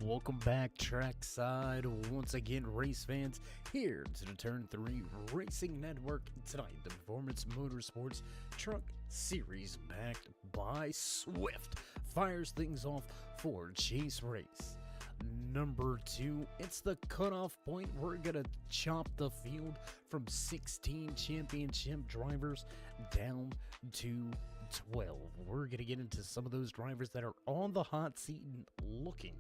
Welcome back, trackside. Once again, race fans, here to the Turn 3 Racing Network. Tonight, the Performance Motorsports Truck Series, backed by Swift, fires things off for Chase Race number 2. It's the cutoff point. We're gonna chop the field from 16 championship drivers down to 12. We're gonna get into some of those drivers that are on the hot seat and looking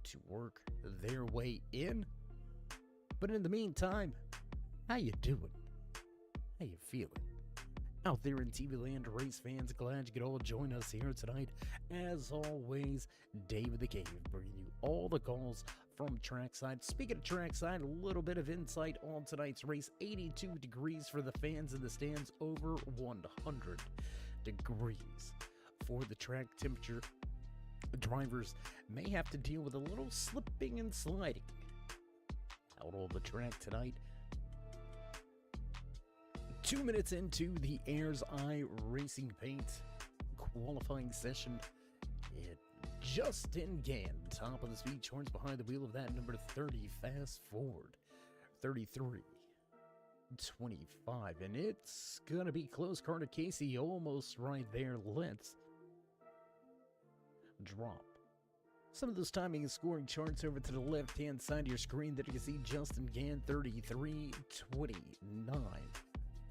to work their way in. But in the meantime, how you doing? How you feeling? Out there in TV land, race fans, glad you could all join us here tonight. As always, David the Cave bringing you all the calls from trackside. Speaking of trackside, a little bit of insight on tonight's race. 82 degrees for the fans in the stands, over 100 degrees for the track temperature. Drivers may have to deal with a little slipping and sliding out on the track tonight. 2 minutes into the Ayers Eye Racing Paint qualifying session, Justin Gann, top of the speed charts behind the wheel of that number 30, fast forward 33-25, and it's gonna be close. Carter Casey almost right there. Let's drop some of those timing and scoring charts over to the left hand side of your screen. There you can see Justin Gann 33-29,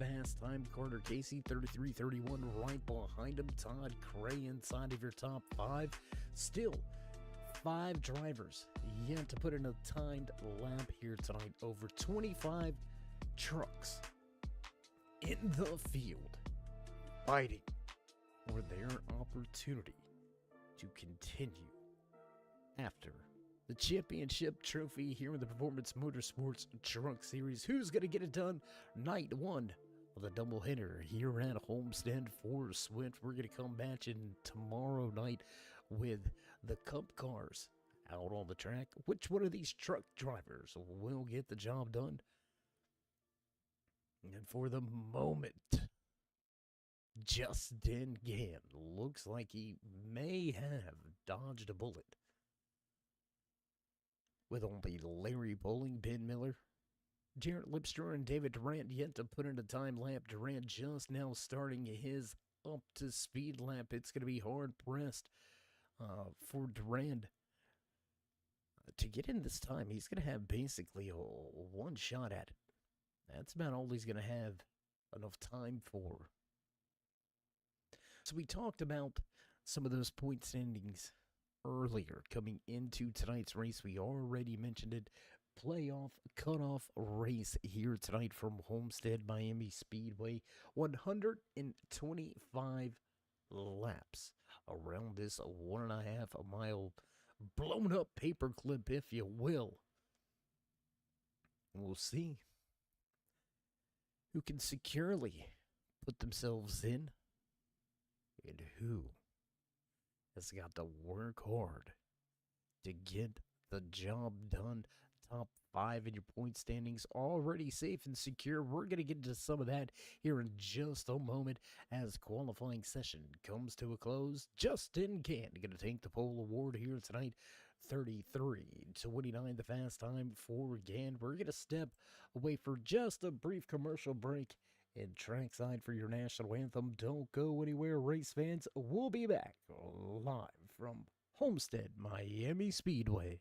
fast time. Carter Casey 33-31, right behind him. Todd Cray inside of your top 5. Still 5 drivers yet to put in a timed lap here tonight. Over 25 trucks in the field fighting for their opportunity to continue after the championship trophy here in the Performance Motorsports Truck Series. Who's going to get it done? Night 1 of the doubleheader here at Homestead for Swift. We're going to come back in tomorrow night with the Cup cars out on the track. Which one of these truck drivers will get the job done? And for the moment, Justin Gann looks like he may have dodged a bullet, with only Larry Bowling, Ben Miller, Jarrett Lipster, and David Durant yet to put in a time lap. Durant just now starting his up-to-speed lap. It's going to be hard-pressed for Durant to get in this time. He's going to have basically one shot at it. That's about all he's going to have enough time for. So we talked about some of those point standings earlier coming into tonight's race. We already mentioned it. Playoff cutoff race here tonight from Homestead-Miami Speedway. 125 laps around this 1.5 mile blown up paperclip, if you will. We'll see who can securely put themselves in and who has got to work hard to get the job done. Top 5 in your point standings already safe and secure. We're going to get into some of that here in just a moment as qualifying session comes to a close. Justin Gann going to take the pole award here tonight. 33-29, the fast time for Gann. We're going to step away for just a brief commercial break and trackside for your national anthem. Don't go anywhere, race fans. We'll be back live from Homestead-Miami Speedway.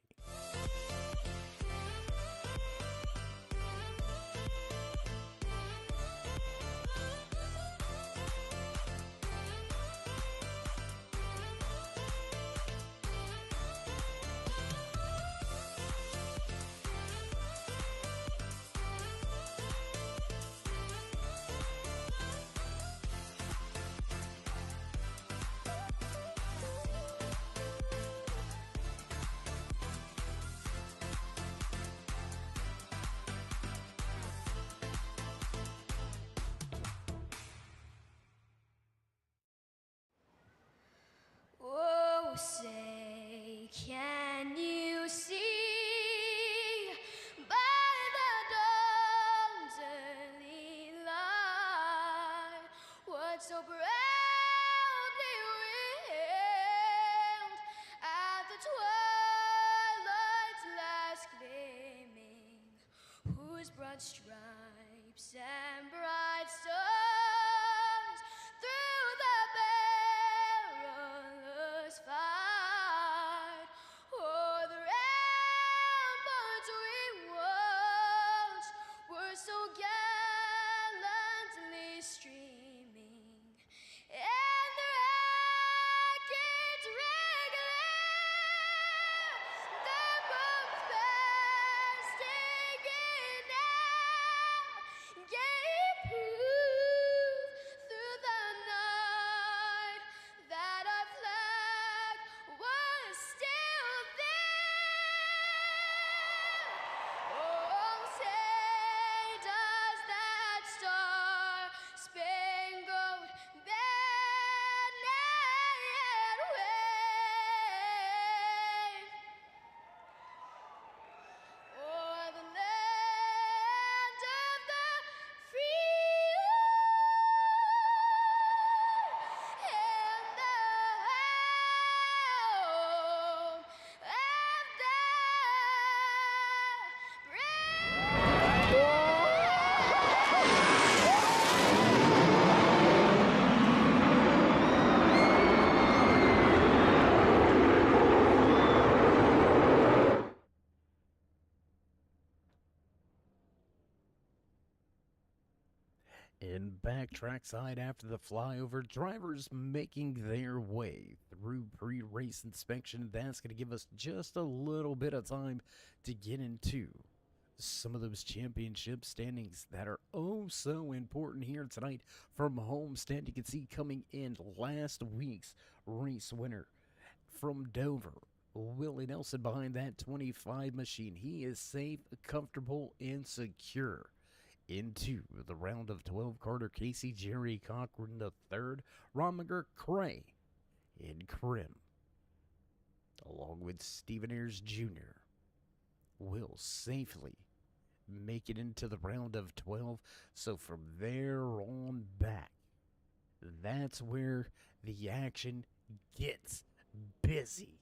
broad stripes and bright stars through the perilous fight. O'er the ramparts we watched were so gallantly streaming, and the rackets regular, the bombs bursting in air, gave proof through the night that our flag was still there. Oh, say does that star-spangled banner yet wave o'er the land of the free and the home of the In back trackside after the flyover, drivers making their way through pre-race inspection. That's going to give us just a little bit of time to get into some of those championship standings that are oh so important here tonight from Homestead. You can see coming in last week's race winner from Dover, Willie Nelson, behind that 25 machine. He is safe, comfortable, and secure into the round of 12. Carter Casey, Jerry Cochran the third, Rominger Cray in Krim, along with Stephen Ayers Jr., will safely make it into the round of 12. So from there on back, that's where the action gets busy.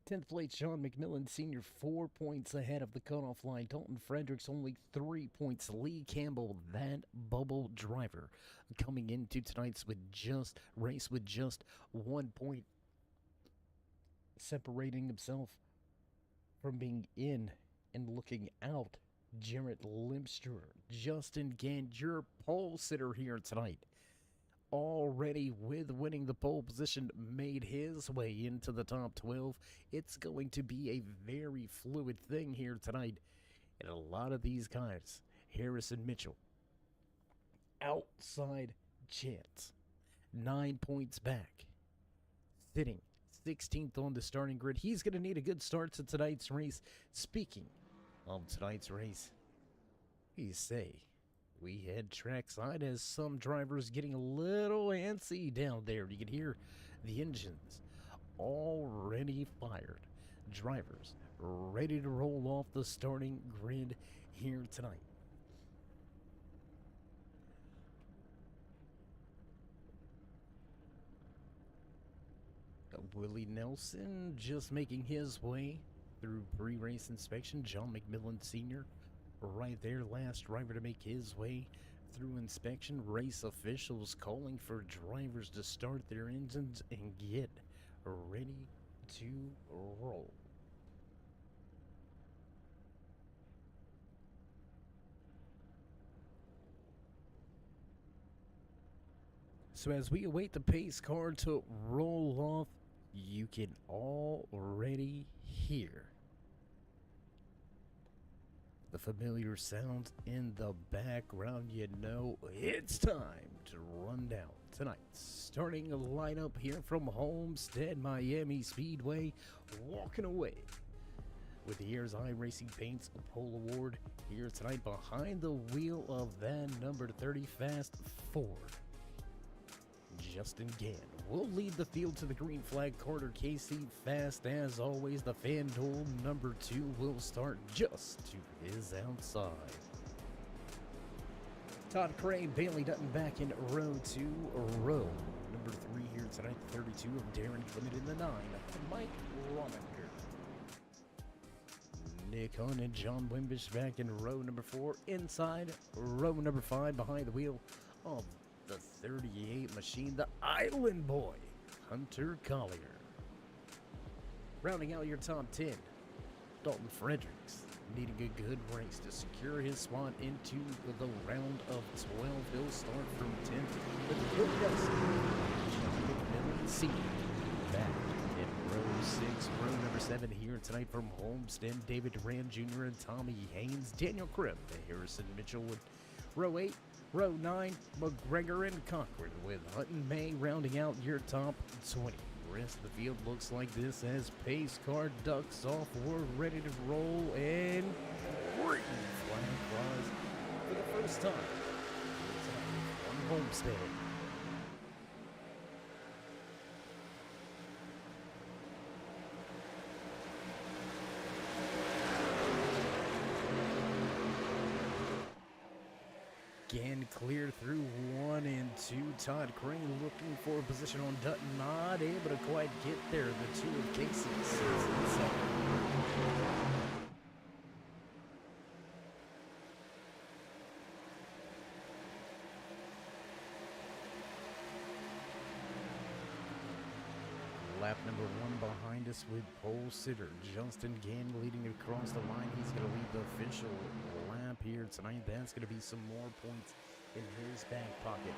10th place, Sean McMillan Sr., 4 points ahead of the cutoff line. Dalton Fredericks only 3 points. Lee Campbell, that bubble driver, coming into tonight's race with just 1 point, separating himself from being in and looking out. Jarrett Limpster, Justin Gant, your pole sitter here tonight, already with winning the pole position, made his way into the top 12. It's going to be a very fluid thing here tonight. And a lot of these guys, Harrison Mitchell, outside chance, 9 points back, sitting 16th on the starting grid. He's going to need a good start to tonight's race. Speaking of tonight's race, we say we head trackside as some drivers getting a little antsy down there. You can hear the engines already fired. Drivers ready to roll off the starting grid here tonight. Willie Nelson just making his way through pre-race inspection. John McMillan Sr. right there, last driver to make his way through inspection. Race officials calling for drivers to start their engines and get ready to roll. So as we await the pace car to roll off, you can already hear the familiar sound in the background. You know it's time to run down tonight's starting lineup here from Homestead-Miami Speedway. Walking away with the Ayers iRacing Paints Pole Award here tonight, behind the wheel of that number 30 Fast Ford, Justin Gant will lead the field to the green flag. Carter Casey, fast as always. The FanDuel number 2 will start just to his outside. Todd Cray, Bailey Dutton back in row 2. Row number 3 here tonight, 32 of Darren Clement in the 9. Mike Rominger. Nick Hunt and John Wimbish back in row number 4. Inside row number 5 behind the wheel of the 38 machine, the Island Boy, Hunter Collier. Rounding out your top 10, Dalton Fredericks, needing a good race to secure his spot into the round of 12. He'll start from 10th with the good guys. John McMillan Sr. back in row 6. Row number 7 here tonight from Homestead, David Durant Jr. and Tommy Haynes. Daniel Krim, Harrison Mitchell with row 8. Row 9, McGregor and Cochran with Hutton May rounding out your top 20. Rest of the field looks like this as pace car ducks off. We're ready to roll, and green flag flies for the first time on Homestead. Again, clear through 1 and 2. Todd Crane looking for a position on Dutton, not able to quite get there. The 2 of Casey, 6 and 7. Lap number 1 behind us with pole sitter Justin Gann leading across the line. He's going to lead the official lap here tonight. That's going to be some more points in his back pocket.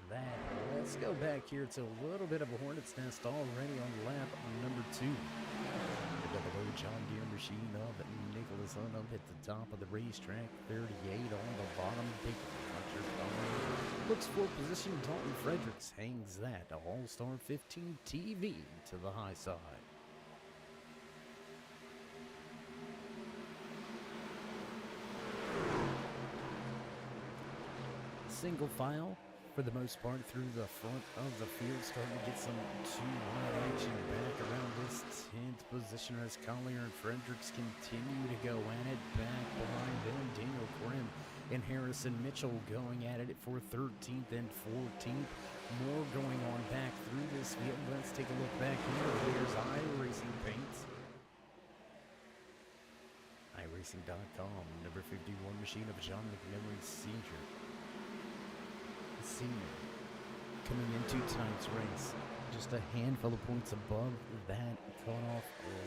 That. Let's go back here to a little bit of a hornet's nest already on lap number 2. The double O John Deere machine of Nicholas Hunt up at the top of the racetrack. 38 on the bottom. Big looks for position. Dalton Fredericks hangs that All-Star 15 TV to the high side. Single file for the most part through the front of the field, starting to get some 2-wide action back around this 10th position as Collier and Fredericks continue to go at it. Back behind them, Daniel Krim and Harrison Mitchell going at it for 13th and 14th. More going on back through this field. Let's take a look back here. Here's iRacing paints. iRacing.com, number 51 machine of John McMillan Sr. Senior coming into tonight's race, just a handful of points above that cutoff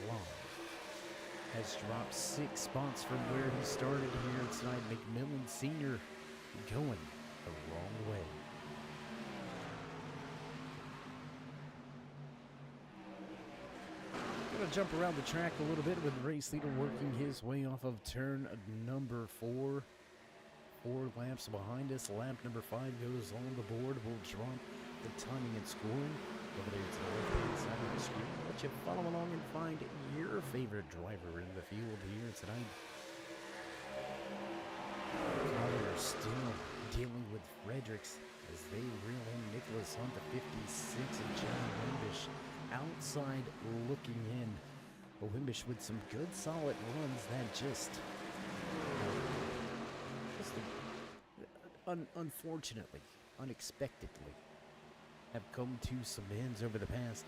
line. Has dropped 6 spots from where he started here tonight. McMillan Sr. going the wrong way. Gonna jump around the track a little bit with the race leader working his way off of turn number 4. 4 laps behind us. Lap number 5 goes on the board. We'll drop the timing and scoring over there to the left-hand side of the screen. Let you follow along and find your favorite driver in the field here tonight. Collier still dealing with Fredericks as they reel in Nicholas Hunt, the 56, and John Wimbish outside looking in. But Wimbish with some good solid runs that just unfortunately, unexpectedly, have come to some ends over the past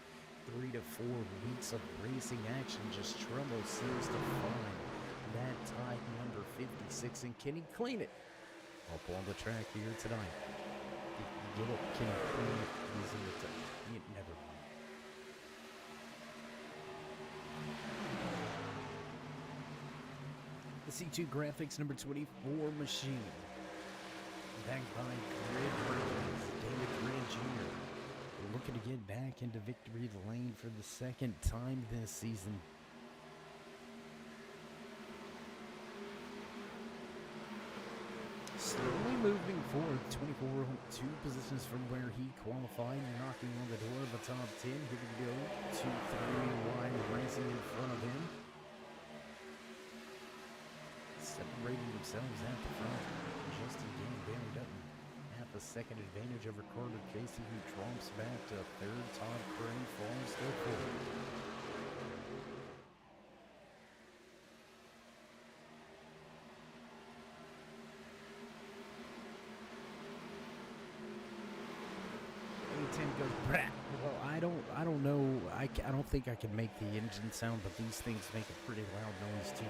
3 to 4 weeks of racing action. Just Trumbo seems to find that tie number 56, and can he clean it up on the track here tonight? Get it, can he clean it using the tie? Never mind. The C2 Graphics number 24 machine. Backed by Greg Burns, David Durant Jr. looking to get back into victory lane for the 2nd time this season. Slowly moving forward, 24, 2 positions from where he qualified, knocking on the door of the top 10. Here we go, 2-3 wide racing in front of him. Separating themselves at the front. Justin Gann, Bailey Dutton at the 2nd advantage over Carter Casey, who trumps back to 3rd. Todd Crane falls to 4th. and goes, "Brah." Well, I don't know. I don't think I can make the engine sound, but these things make a pretty loud noise too.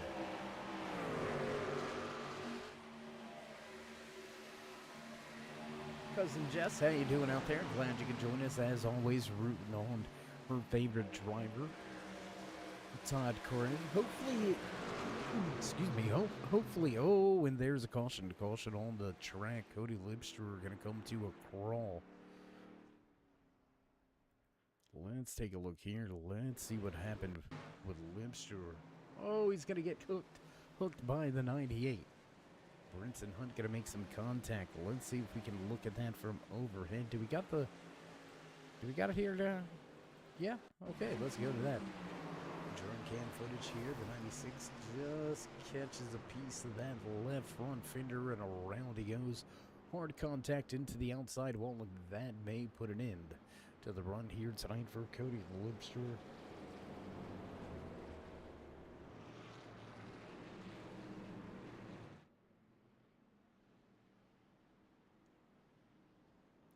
Cousin Jess, how you doing out there? Glad you could join us, as always, rooting on her favorite driver, Todd Curran. Hopefully, excuse me, hopefully, oh, and there's a caution on the track. Cody Lipster going to come to a crawl. Let's take a look here. Let's see what happened with Lipster. Oh, he's going to get hooked by the 98. Brinson Hunt going to make some contact. Let's see if we can look at that from overhead. Do we got it here? Yeah, okay, let's go to that. Drone cam footage here. The 96 just catches a piece of that left front fender, and around he goes. Hard contact into the outside wall, and that may put an end to the run here tonight for Cody Lipster.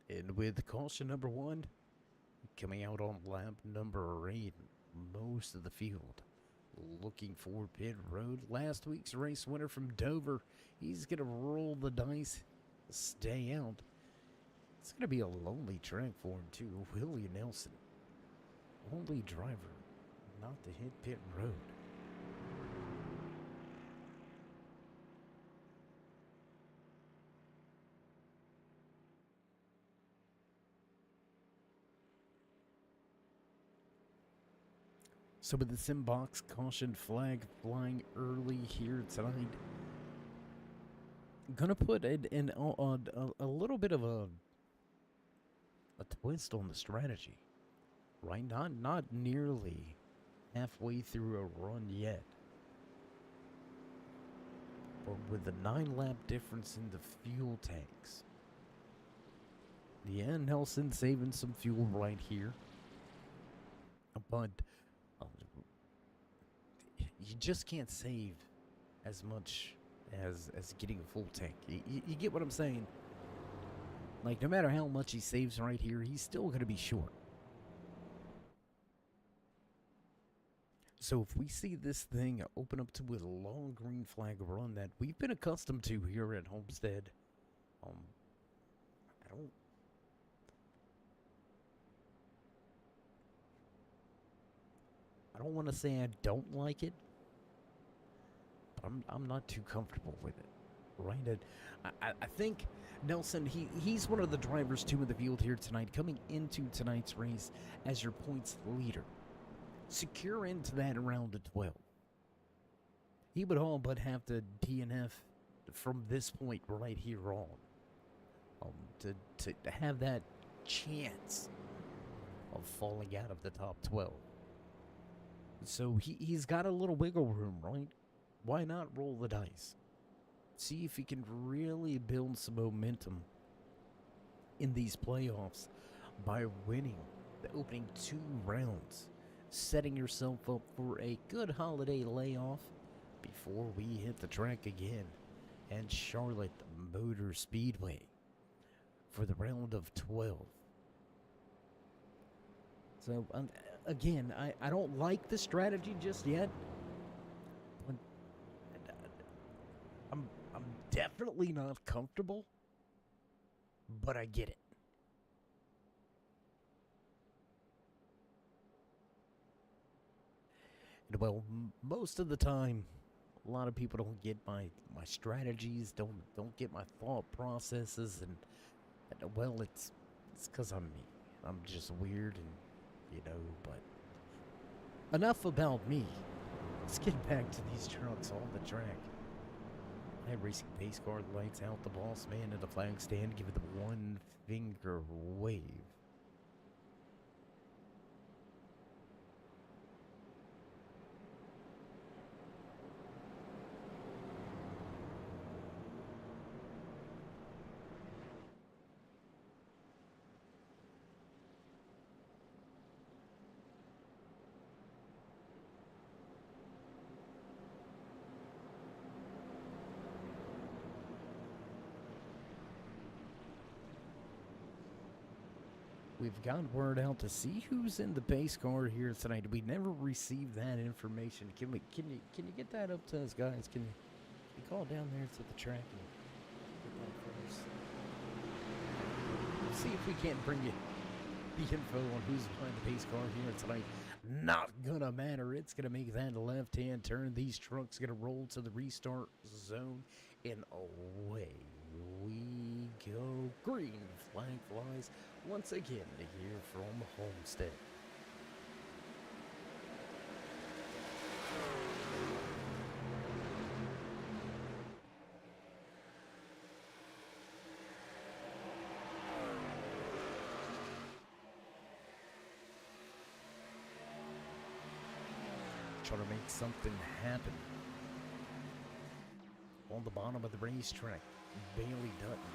And with caution number 1, coming out on lap number 8, most of the field looking for pit road. Last week's race winner from Dover, he's going to roll the dice, stay out. It's going to be a lonely track for him too. Willie Nelson, only driver not to hit pit road. So with the sim box caution flag flying early here tonight, I'm gonna put in a little bit of a twist on the strategy, right? Not nearly halfway through a run yet, but with the 9-lap difference in the fuel tanks. Yeah, Nelson saving some fuel right here, but you just can't save as much as getting a full tank. You get what I'm saying? Like, no matter how much he saves right here, he's still going to be short. So if we see this thing open up to a long green flag run that we've been accustomed to here at Homestead, I don't want to say I don't like it, but I'm not too comfortable with it, right? I think Nelson, he's one of the drivers too in the field here tonight, coming into tonight's race as your points leader. Secure into that around the 12. He would all but have to DNF from this point right here on, to have that chance of falling out of the top 12. So he's got a little wiggle room, right? Why not roll the dice? See if he can really build some momentum in these playoffs by winning the opening 2 rounds, setting yourself up for a good holiday layoff before we hit the track again and Charlotte Motor Speedway for the round of 12. So, again, I don't like the strategy just yet. But I'm definitely not comfortable, but I get it. And well, most of the time, a lot of people don't get my strategies, don't get my thought processes, and well, it's because I'm me. I'm just weird, and but enough about me. Let's get back to these trucks on the track. Racing pace car lights out the boss man at the flag stand, give it the 1-finger wave. We've got word out to see who's in the pace car here tonight. We never received that information. Can you get that up to us, guys? Can you call down there to the track and get that for us? See if we can't bring you the info on who's behind the pace car here tonight. Not gonna matter. It's gonna make that left-hand turn. These trucks gonna roll to the restart zone, and away we go. Green flag flies once again here from Homestead. Trying to make something happen. On the bottom of the racetrack, Bailey Dutton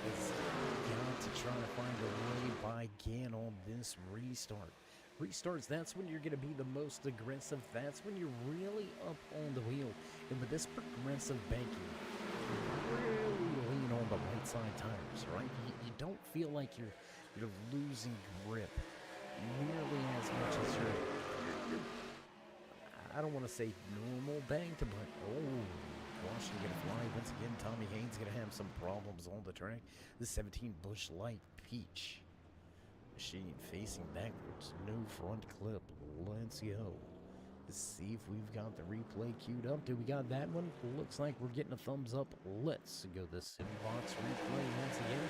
has got to try to find a way by again on this restart. Restarts, that's when you're going to be the most aggressive. That's when you're really up on the wheel. And with this progressive banking, really lean on the right side tires, right? You don't feel like you're losing grip nearly as much as you're I don't want to say normal banked, but caution gonna fly once again. Tommy Haynes gonna have some problems on the track. The 17 Busch Light Peach machine facing backwards, no front clip. Let's go. Let's see if we've got the replay queued up. Do we got that one? Looks like we're getting a thumbs up. Let's go the Simbox replay once again.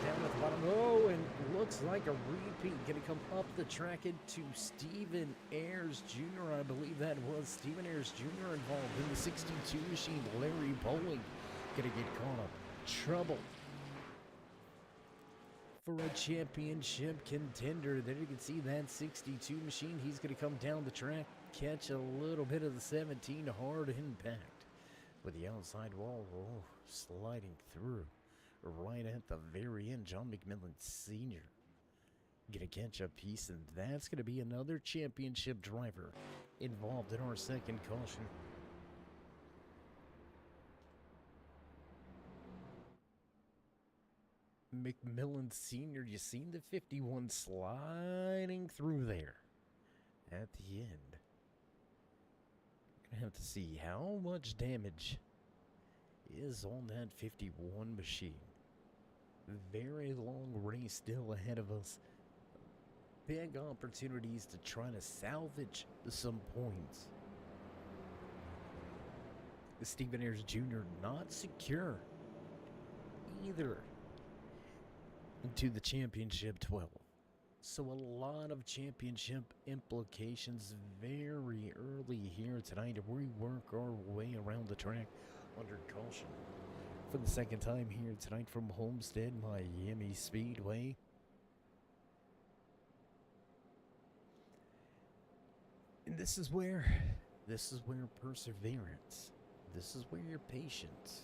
Down at the bottom. Oh, and looks like a repeat. Gonna come up the track into Stephen Ayers Jr. I believe that was Stephen Ayers Jr. involved in the 62 machine. Larry Bowling gonna get caught up. Trouble for a championship contender. There you can see that 62 machine. He's gonna come down the track, catch a little bit of the 17 hard impact with the outside wall sliding through. Right at the very end, John McMillan Sr. gonna catch a piece, and that's gonna be another championship driver involved in our second caution. McMillan Sr., you seen the 51 sliding through there at the end. Gonna have to see how much damage is on that 51 machine. Very long race still ahead of us. Big opportunities to try to salvage some points. Stephen Ayers Jr. not secure either into the championship 12. So a lot of championship implications very early here tonight. We work our way around the track under caution for the second time here tonight from Homestead-Miami Speedway. And this is where perseverance, this is where your patience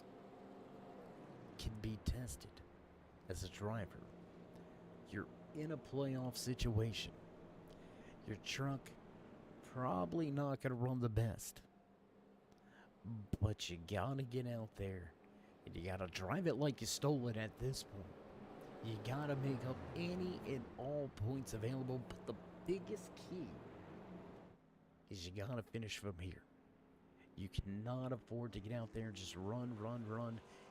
can be tested as a driver. You're in a playoff situation. Your truck probably not going to run the best. But you gotta get out there and you gotta drive it like you stole it at this point. You gotta make up any and all points available, but the biggest key is you gotta finish from here. You cannot afford to get out there and just run,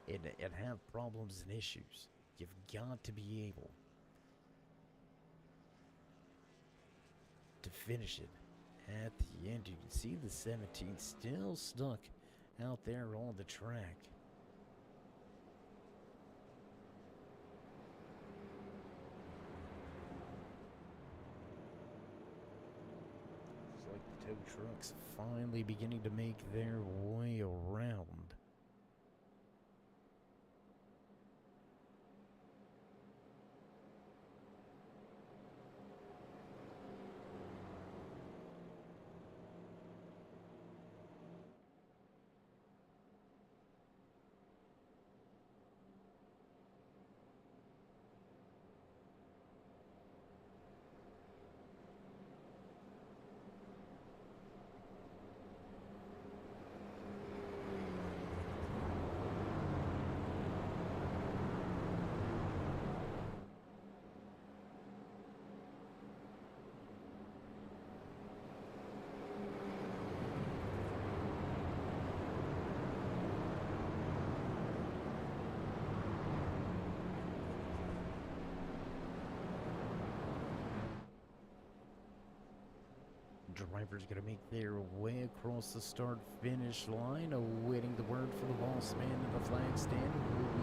and have problems and issues. You've got to be able to finish it at the end. You can see the 17 still stuck out there on the track. Looks like the tow trucks finally beginning to make their way around. Drivers going to make their way across the start-finish line, awaiting the word for the boss man in the flag stand.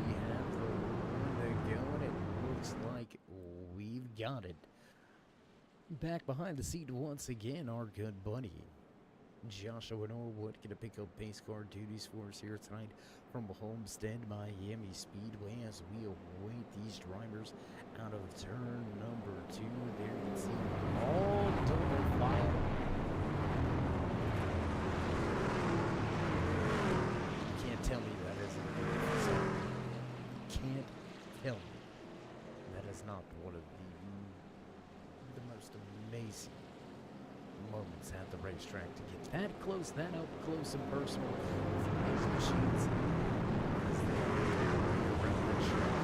We have the one to go, and it looks like we've got it. Back behind the seat once again, our good buddy Joshua Norwood going to pick up pace car duties for us here tonight from Homestead-Miami Speedway as we await these drivers out of turn number 2. There you can see all double file. You can't tell me that isn't a beautiful sight. Can't tell me that is not one of the most amazing moments at the racetrack to get that close, that up close and personal with these machines as they are around the track.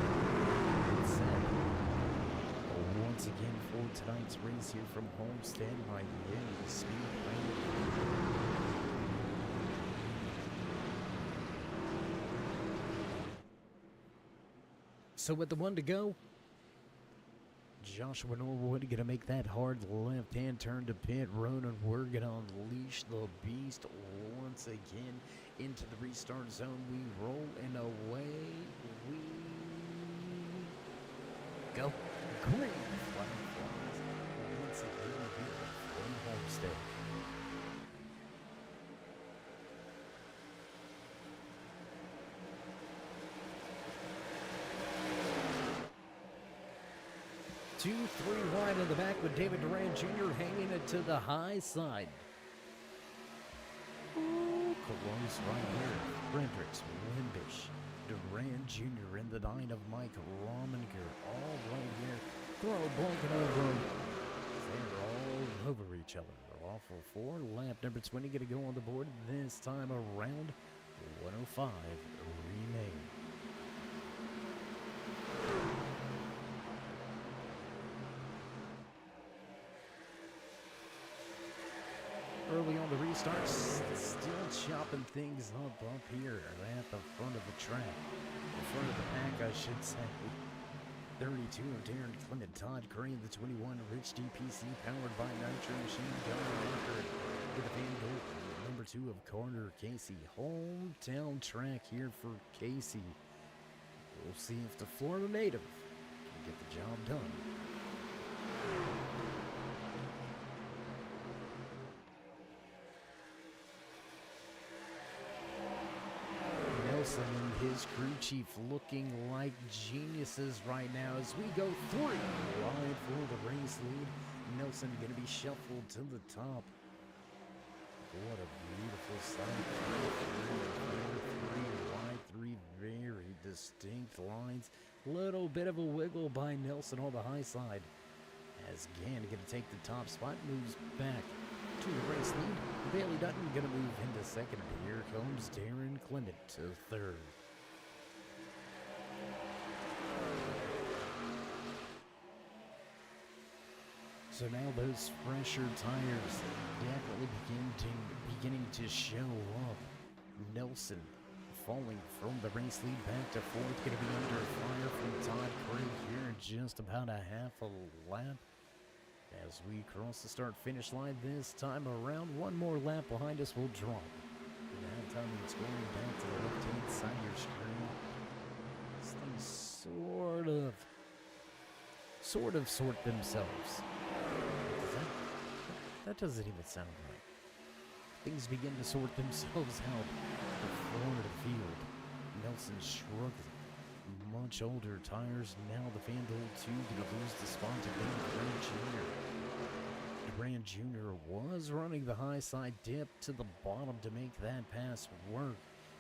It's sad. Once again for tonight's race here from Homestead-Miami Speedway. So with the one to go, Joshua Norwood going to make that hard left-hand turn to pit road, and we're going to unleash the beast once again into the restart zone. We roll, and away we go. Green flag flies once again here from Homestead. Two, three wide in the back with David Duran Jr. hanging it to the high side. Ooh, close right here. Fredericks, Wimbish, Duran Jr. in the 9 of Mike Rominger. All right here. Throw blanket over them. They're all over each other. They're off for 4. Lap number 20 going to go on the board this time around. 105 remain. Early on the restart, still chopping things up here at the front of the track. The front of the pack, I should say. 32 of Darren Clement, Todd Crane, the 21, Rich DPC, powered by Nitro Machine Gun Record. With the Van Gold, number 2 of Carter Casey. Hometown track here for Casey. We'll see if the Florida native can get the job done. Nelson and his crew chief looking like geniuses right now as we go 3 wide for the race lead. Nelson going to be shuffled to the top. What a beautiful sight. 3 wide, 3 very distinct lines. Little bit of a wiggle by Nelson on the high side. As Gann going to take the top spot, moves back to the race lead. Bailey Dutton going to move into second. Here comes Darren Clement to third. So now those fresher tires definitely beginning to show up. Nelson falling from the race lead back to fourth. Going to be under fire from Todd Craig here in just about a half a lap. As we cross the start-finish line this time around, one more lap behind us will drop. And that time it's going back to the left-hand side of your screen. These things sort of sort themselves. That doesn't even sound right. Things begin to sort themselves out at the front of the field. Nelson struggling. Much older tires. Now the Vandal 2 going to lose the spot to Ben Duran Jr. Duran Jr. was running the high side dip to the bottom to make that pass work.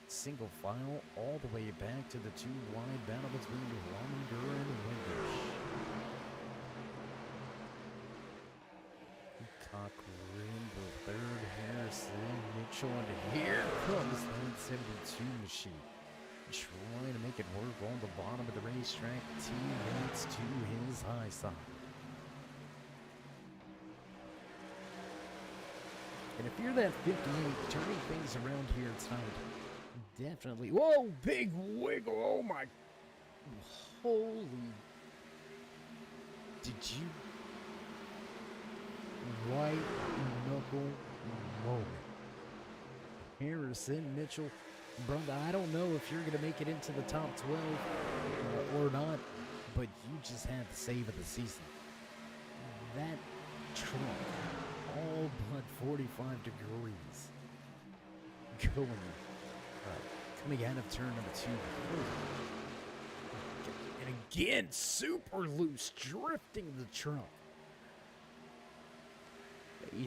Single file all the way back to the 2 wide battle between Rominger and Wimbish. Cochran, the third, Harrison, Mitchell, and here comes that 72 machine. Trying to make it work on the bottom of the racetrack. Teammates to his high side. And if you're that 58, turning things around here tonight, definitely. Whoa, big wiggle. Oh my. Holy. Did you. white knuckle moment. Harrison Mitchell, brother, I don't know if you're going to make it into the top 12 or not, but you just had the save of the season. That truck, all but 45 degrees, coming out of turn number 2. And again, super loose, drifting the truck.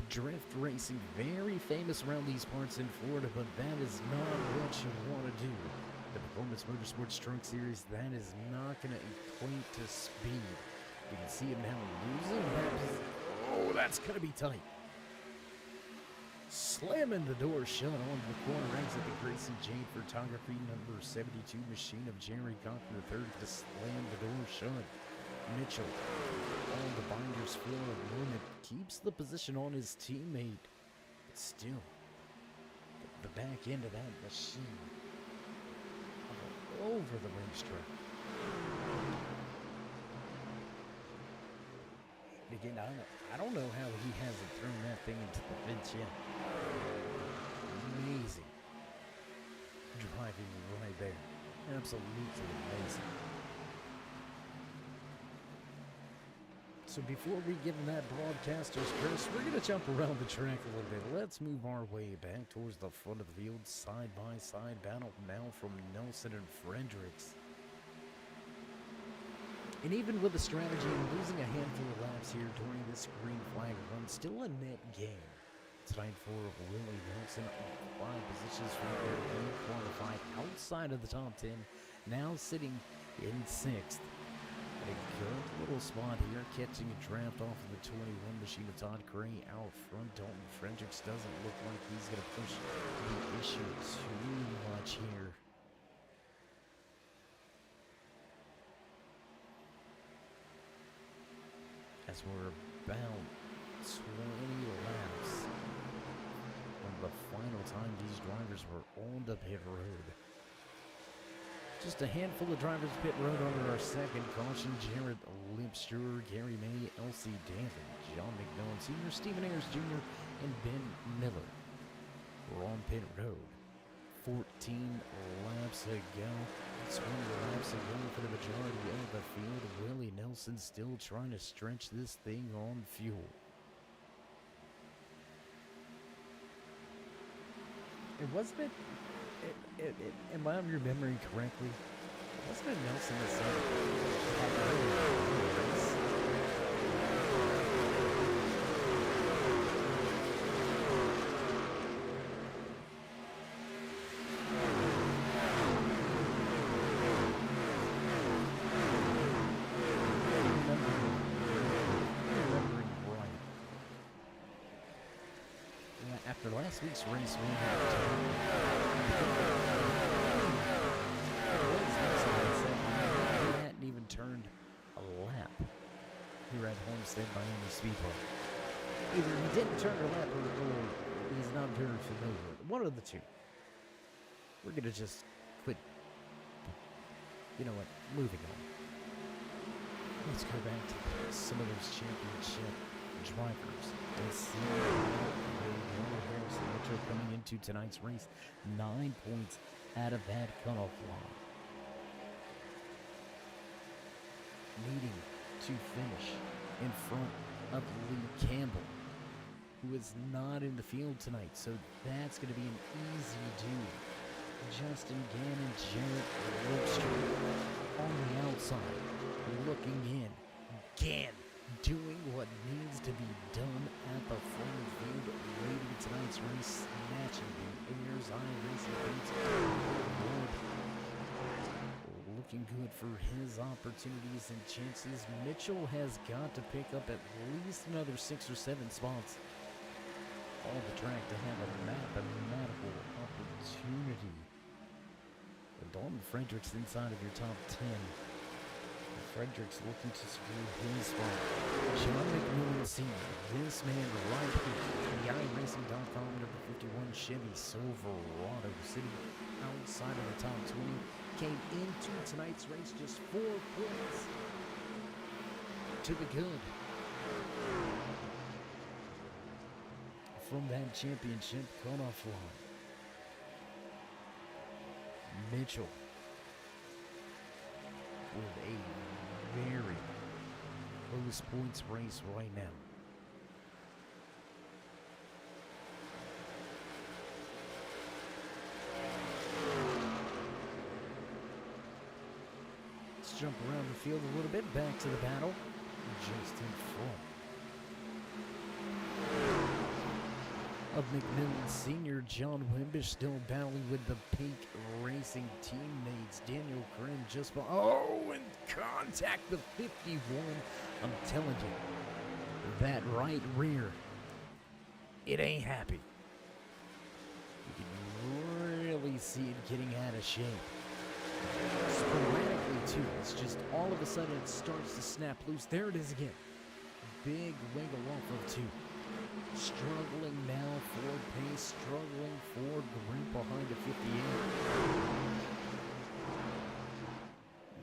Drift racing, very famous around these parts in Florida, but that is not what you want to do. The Performance Motorsports Truck Series, that is not going to equate to speed. You can see him now losing that. Oh, that's going to be tight. Slamming the door shut on the corner exit of Grayson Jade Photography, number 72, Machine of Jerry Cochran III to slam the door shut. Mitchell on the binders for a moment, keeps the position on his teammate, but still, the back end of that machine all over the racetrack. And again, I don't know how he hasn't thrown that thing into the fence yet. Amazing driving right there, absolutely amazing. So before we give him that broadcaster's curse, we're going to jump around the track a little bit. Let's move our way back towards the front of the field. Side-by-side battle now from Nelson and Fredericks. And even with the strategy and losing a handful of laps here during this green flag run, still a net gain. Tonight for Willie Nelson, 5 positions from there, being qualified outside of the top 10, now sitting in 6th. A good little spot here, catching a draft off of the 21 machine of Todd Gray out front. Dalton Fredericks doesn't look like he's going to push the issue too much here. As we're about 20 laps from the final time these drivers were on the pit road. Just a handful of drivers pit road under our second caution. Jared Lipster, Gary May, L.C. Danton, John McMillan Sr., Stephen Ayers Jr., and Ben Miller. We're on pit road. 14 laps ago. 20 laps ago for the majority of the field. Willie Nelson still trying to stretch this thing on fuel. And wasn't it? Am I remembering correctly? Wasn't it Nelson that said after last week's race, we hadn't even turned a lap here at Homestead-Miami Speedway. Either he didn't turn a lap or he's not very familiar with it. One of the two. We're going to just quit. You know what? Moving on. Let's go back to some of those championship drivers. Let's see Harrison Mitchell coming into tonight's race. 9 points out of that cutoff line. Needing to finish in front of Lee Campbell, who is not in the field tonight. So that's going to be an easy do. Justin Gannon, Jarrett Lipster on the outside, looking in. Gann doing what needs to be done at the front of the field, leading tonight's race, snatching the Ayers Eye Racing points. Looking good for his opportunities and chances. Mitchell has got to pick up at least another 6 or 7 spots on the track to have a mathematical opportunity. Dalton Fredericks inside of your top 10. Fredericks looking to secure his spot. John McMillan Sr., this man right here, the iRacing.com number 51 Chevy Silverado, sitting outside of the top 20, came into tonight's race just 4 points to the good. from that championship cutoff line. Mitchell with a very close points race right now. Let's jump around the field a little bit, back to the battle, just in front of McMillan Sr., John Wimbish still battling with the Peak Racing teammates. Daniel Krim just and contact the 51. I'm telling you, that right rear, it ain't happy. You can really see it getting out of shape. Sporadically too, it's just all of a sudden it starts to snap loose. There it is again. Big wiggle off of 2. Struggling now for pace, struggling for grip behind the 58.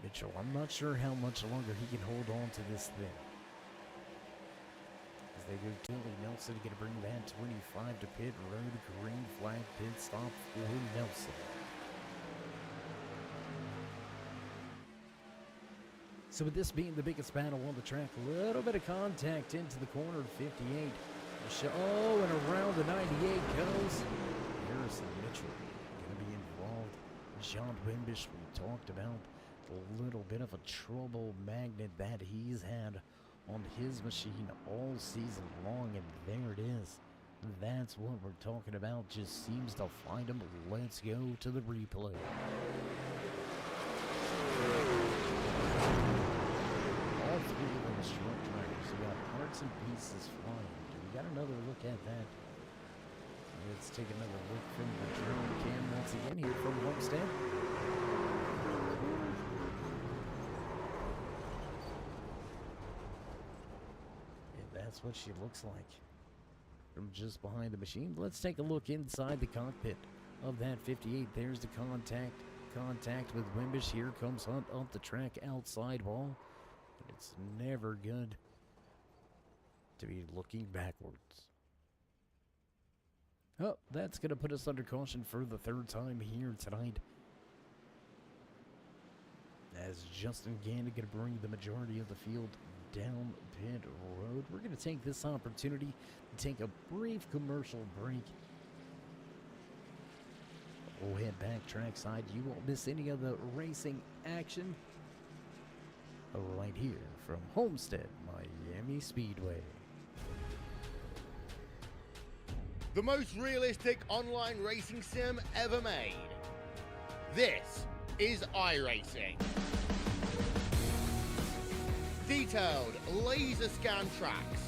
Mitchell, I'm not sure how much longer he can hold on to this thing. As they go Tilly Nelson going to bring that 25 to pit road. Green flag pit stop for Nelson. So with this being the biggest battle on the track, a little bit of contact into the corner of 58. And around the 98 goes Harrison Mitchell. Going to be involved. John Wimbish, we talked about a little bit of a trouble magnet that he's had on his machine all season long, and there it is. That's what we're talking about. Just seems to find him. Let's go to the replay. All 3 of them short drivers. We got parts and pieces flying. We got another look at that. Let's take another look from the drone cam once again here from Homestead. And that's what she looks like from just behind the machine. Let's take a look inside the cockpit of that 58. There's the contact with Wimbish. Here comes Hunt up the track, outside wall. But it's never good to be looking backwards. Oh, that's going to put us under caution for the 3rd time here tonight. As Justin Gannon going to bring the majority of the field down pit road. We're going to take this opportunity to take a brief commercial break. We'll head back trackside. You won't miss any of the racing action right here from Homestead-Miami Speedway. The most realistic online racing sim ever made. This is iRacing. Detailed laser scan tracks,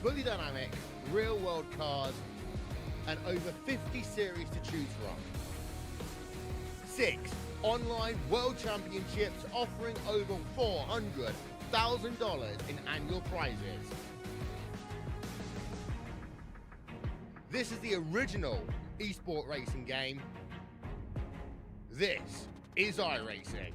fully dynamic real world cars, and over 50 series to choose from. 6 online world championships offering over $400,000 in annual prizes. This is the original esport racing game. This is iRacing.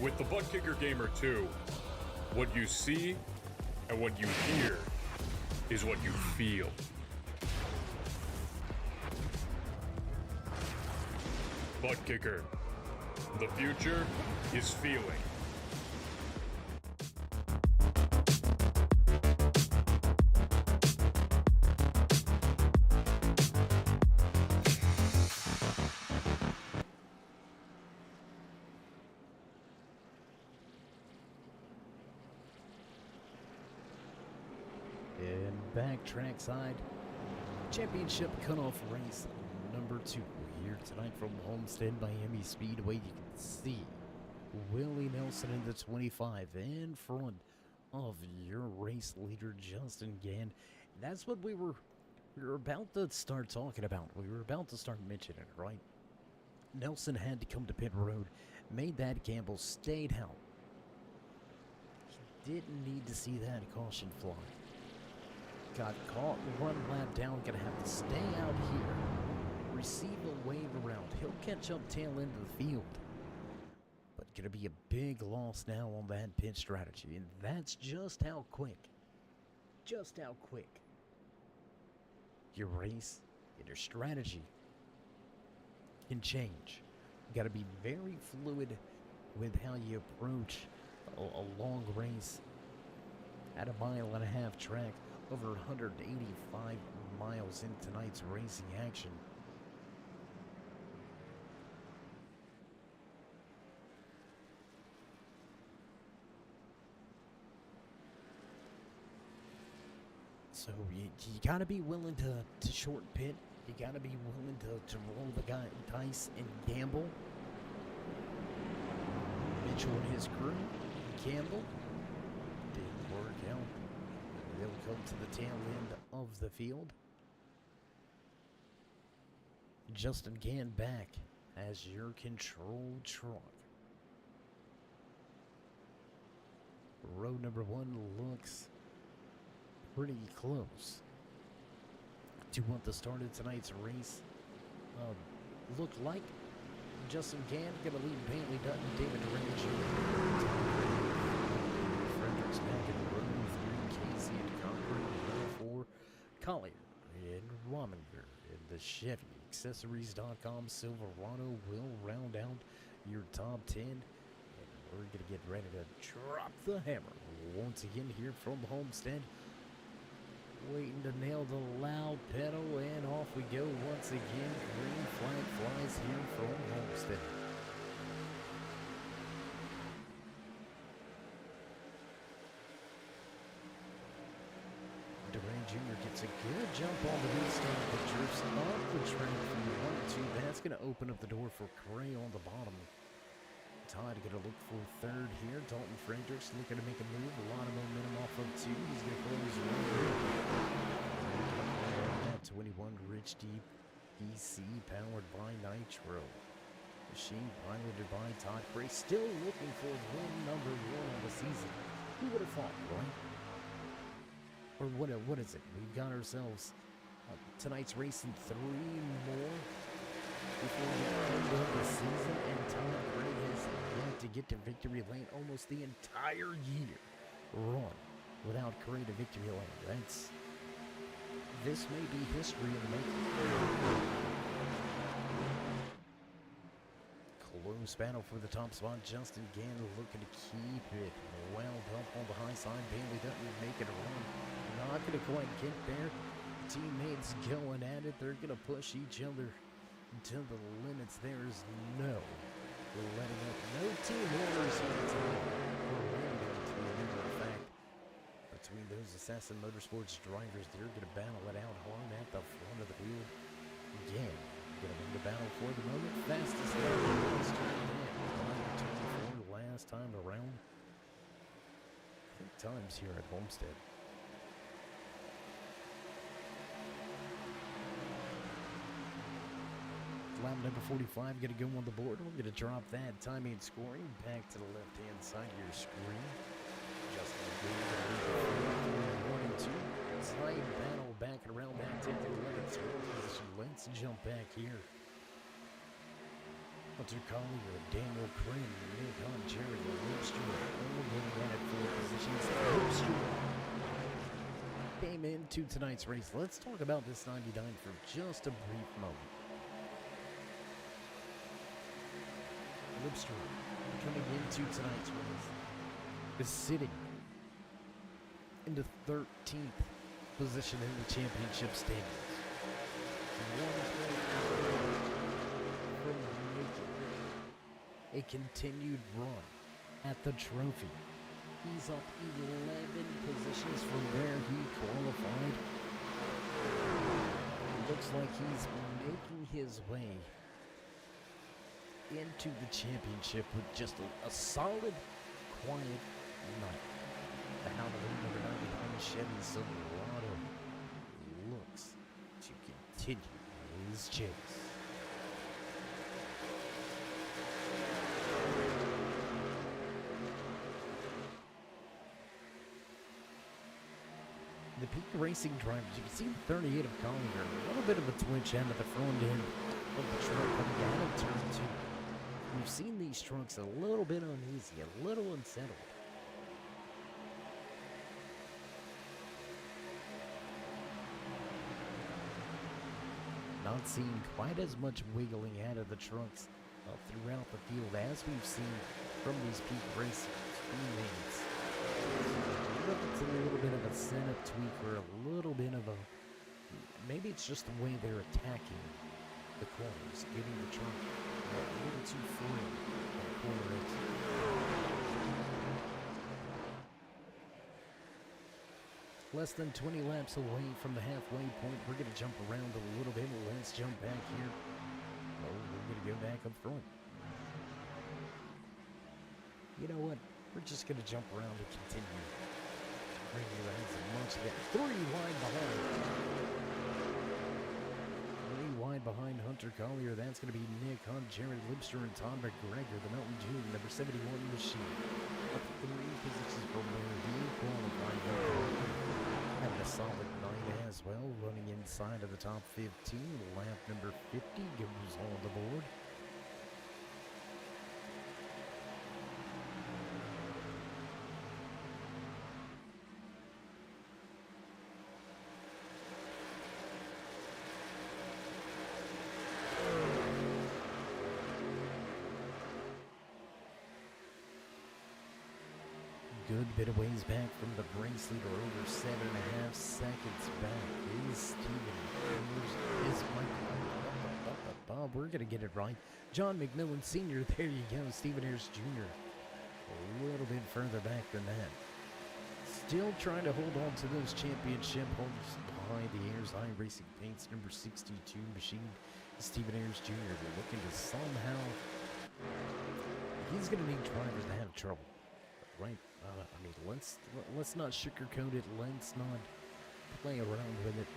With the Butt Kicker Gamer 2, what you see and what you hear is what you feel. Butt Kicker. The future is feeling. And back trackside, championship cutoff race number 2 here tonight from Homestead-Miami Speedway. You can see Willie Nelson in the 25 in front of your race leader, Justin Gann. That's what we were about to start talking about. We were about to start mentioning it, right? Nelson had to come to pit road, made that gamble, stayed out. He didn't need to see that caution fly. Got caught, one lap down, gonna have to stay out here. Receive a wave around. He'll catch up tail end of the field. But gonna be a big loss now on that pit strategy. And that's just how quick. Just how quick. Your race and your strategy can change. You gotta be very fluid with how you approach a long race at a 1.5-mile track. Over 185 miles in tonight's racing action. So you gotta be willing to short pit. You gotta be willing to roll the dice and gamble. Mitchell and his crew gamble. Didn't work out. They'll come to the tail end of the field. Justin Gann back as your control truck. Row number 1 looks pretty close to what the start of tonight's race looked like. Justin Gann gonna lead Bailey Dutton, David Range, Fredericks back in row 3, Casey and Concord, row 4, Collier and Rominger in the Chevy. Accessories.com Silverado will round out your top 10. And we're gonna get ready to drop the hammer once again here from Homestead. Waiting to nail the loud pedal, and off we go once again. Green flag flies here from Homestead. Durant Jr. gets a good jump on the restart, but drifts off the track from the 1-2. That's going to open up the door for Cray on the bottom. Todd going to look for third here. Dalton Fredericks looking to make a move. A lot of momentum off of 2. He's going to close 1. At 21, Rich Deep EC powered by Nitro. Machine piloted by Todd Cray. Still looking for win number 1 on the season. Who would have thought, right? Or what is it? We've got ourselves tonight's race and 3 more before the end of the season, and Todd Cray has yet to get to victory lane almost the entire year run without Cray to victory lane. This may be history in the making. Close battle for the top spot. Justin Gann looking to keep it wound up on the high side. Bailey Dutton making a run. Not going to quite get there. Teammates going at it. They're going to push each other until the limits. There's no letting up. No team orders here tonight. In fact, between those Assassin Motorsports drivers, they're going to battle it out hard at the front of the field. Again, going to win the battle for the moment. Fastest lap last time. 24 last time around. I think times here at Homestead. Lap number 45, going to go on the board. We're going to drop that. Time ain't scoring. Back to the left-hand side of your screen. Justin Gann, 1 and 2. Tight battle back and around that 10th and 11th position. Let's jump back here. Hunter Collier, Daniel Crin, Nick Hunt, Jared Lipstrom, all going at it for positions. Lipstrom came into tonight's race. Let's talk about this 99 for just a brief moment. Lipstrom coming into tonight's race is sitting in the 13th position in the championship standings. 1 point from making a continued run at the trophy. He's up 11 positions from where he qualified. Looks like he's making his way into the championship with just a solid, quiet night. The Halloween number 99 Chevy Silverado looks to continue his chase. the peak racing drivers, you can see the 38 of Collier, a little bit of a twitch out of the front end of the truck coming out of turn 2. We've seen these trucks a little bit uneasy, a little unsettled. Not seeing quite as much wiggling out of the trucks throughout the field as we've seen from these peak racing teammates. It's a little bit of a setup tweak or a little bit of a, maybe it's just the way they're attacking the corners, getting the truck a little too free on corner exit. Less than 20 laps away from the halfway point. We're going to jump around a little bit. Let's jump back here. Oh, we're going to go back up front. You know what? We're just going to jump around and continue. Bring you as much of that. 3 wide behind. 3 wide behind Hunter Collier. That's going to be Nick Hunt, Jared Lipster, and Todd McGregor. The Mountain Dew, number 71 machine. Up 3 positions from where he qualified. Having a solid 9 as well. Running inside of the top 15. Lap number 50 goes on the board. Good bit of ways back from the race leader, over 7.5 seconds back is Steven. Is Michael. We're going to get it right. John McMillan Sr., there you go. Stephen Ayers Jr. a little bit further back than that. Still trying to hold on to those championship holders behind the Ayers iRacing Paints number 62 machine. Stephen Ayers Jr. looking to somehow, he's going to need drivers to have trouble. Right, I mean, let's not sugarcoat it. Let's not play around with it.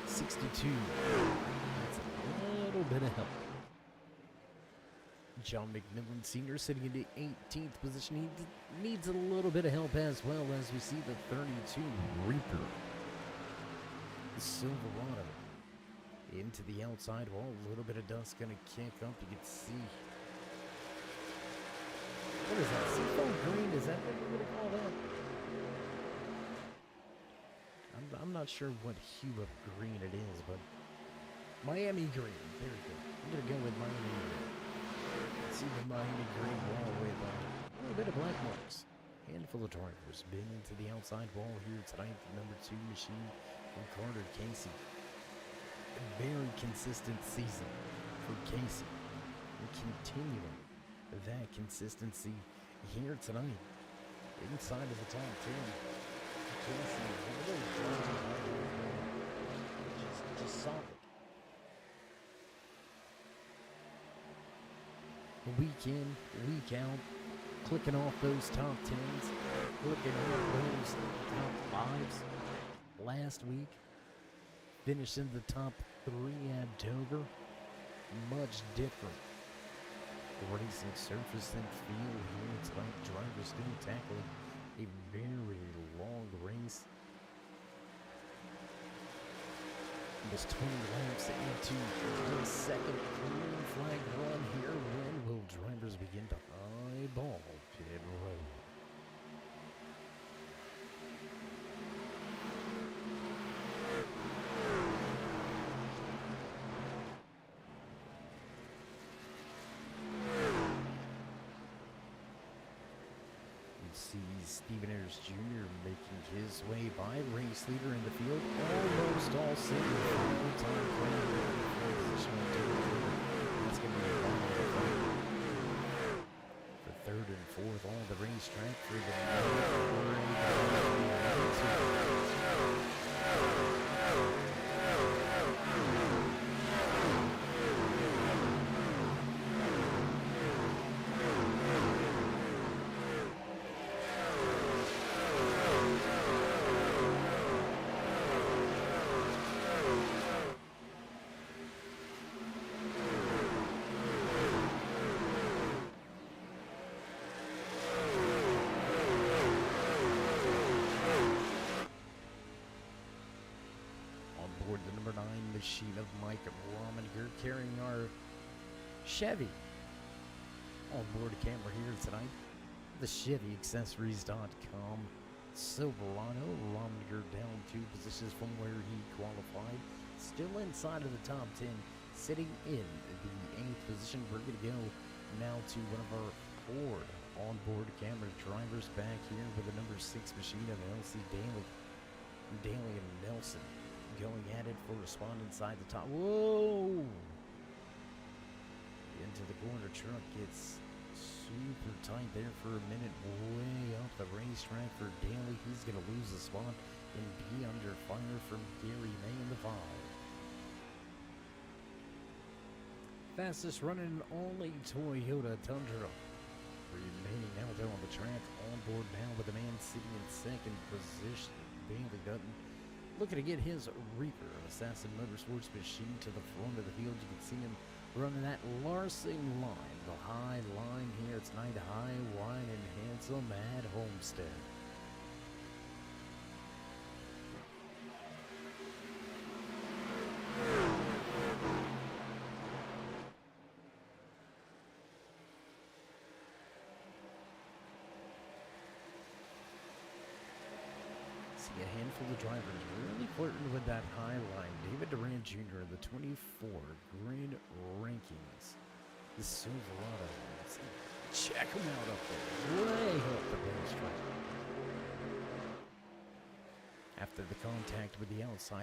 62. That's a little bit of help. John McMillan Sr. sitting in the 18th position. He needs a little bit of help as well, as we see the 32 Reaper. The Silverado into the outside wall. A little bit of dust going to kick up. You can see. What is that? Seafoam green? Is that what you're going to call that? I'm not sure what hue of green it is, but Miami green. There we go. I'm going to go with Miami green. See the Miami green wall with a little bit of black marks. Handful of drivers been into the outside wall here tonight. The number 2 machine from Carter Casey. A very consistent season for Casey. We're continuing that consistency here tonight. Inside of the top 10. Casey, just solid. Week in, week out, clicking off those top 10s, clicking off those top 5s. Last week, finishing the top 3 at Dover. Much different racing surface and field here tonight. Drivers still tackling a very long race. Almost 20 laps into the second green flag run here. When will drivers begin to eyeball pit road? See Stephen Ayers Jr. making his way by, race leader in the field, almost all set with full-time playing position on Dover. That's going to be a long fight for 3rd and 4th on the racetrack for the machine of Mike Rominger carrying our Chevy onboard camera here tonight. The ChevyAccessories.com Silverado. Rominger down 2 positions from where he qualified. Still inside of the top 10, sitting in the 8th position. We're going to go now to one of our Ford onboard camera drivers back here with the number 6 machine of LC Daly. Daly and Nelson going at it for a spot inside the top. Whoa! Into the corner. Truck gets super tight there for a minute. Way up the racetrack for Daly. He's going to lose the spot and be under fire from Gary May in the 5. Fastest running only Toyota Tundra. Remaining out there on the track, on board now with the man sitting in second position. Bailey Dutton looking to get his Reaper Assassin Motorsports machine to the front of the field. You can see him running that Larson line, the high line here tonight, high, wide, and handsome at Homestead. See a handful of drivers really flirting with that high line. David Durant Jr. in the 24 grid rankings. The Silverado. Check him out up there. Way up the racetrack. After the contact with the outside.